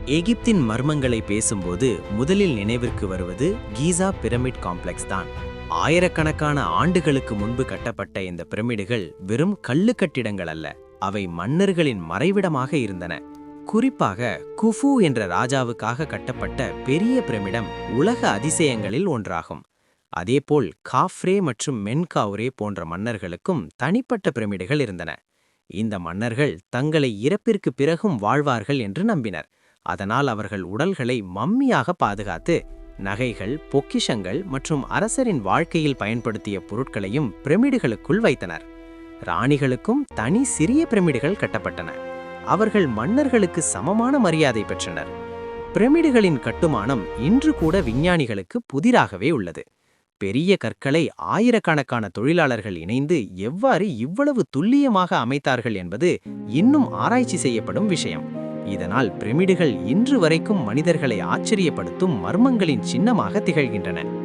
எகிப்தின் மர்மங்களை பேசும்போது முதலில் நினைவிற்கு வருவது கீசா பிரமிட் காம்ப்ளெக்ஸ் தான். ஆயிரக்கணக்கான ஆண்டுகளுக்கு முன்பு கட்டப்பட்ட இந்த பிரமிடுகள் வெறும் கல்லு கட்டிடங்கள் அல்ல, அவை மன்னர்களின் மறைவிடமாக இருந்தன. குறிப்பாக குஃபு என்ற ராஜாவுக்காக கட்டப்பட்ட பெரிய பிரமிடம் உலக அதிசயங்களில் ஒன்றாகும். அதேபோல் காஃப்ரே மற்றும் மென்காவுரே போன்ற மன்னர்களுக்கும் தனிப்பட்ட பிரமிடுகள் இருந்தன. இந்த மன்னர்கள் தங்களை இறப்பிற்கு பிறகும் வாழ்வார்கள் என்று நம்பினர். அதனால் அவர்கள் உடல்களை மம்மியாக பாதுகாத்து நகைகள், பொக்கிஷங்கள் மற்றும் அரசரின் வாழ்க்கையில் பயன்படுத்திய பொருட்களையும் பிரமிடுகளுக்குள் வைத்தனர். ராணிகளுக்கும் தனி சிறிய பிரமிடுகள் கட்டப்பட்டன. அவர்கள் மன்னர்களுக்கு சமமான மரியாதை பெற்றனர். பிரமிடுகளின் கட்டுமானம் இன்று கூட விஞ்ஞானிகளுக்கு புதிராகவே உள்ளது. பெரிய கற்களை ஆயிரக்கணக்கான தொழிலாளர்கள் இணைந்து எவ்வாறு இவ்வளவு துல்லியமாக அமைத்தார்கள் என்பது இன்னும் ஆராய்ச்சி செய்யப்படும் விஷயம். இதனால் பிரமிடுகள் இன்று வரைக்கும் மனிதர்களை ஆச்சரியப்படுத்தும் மர்மங்களின் சின்னமாக திகழ்கின்றன.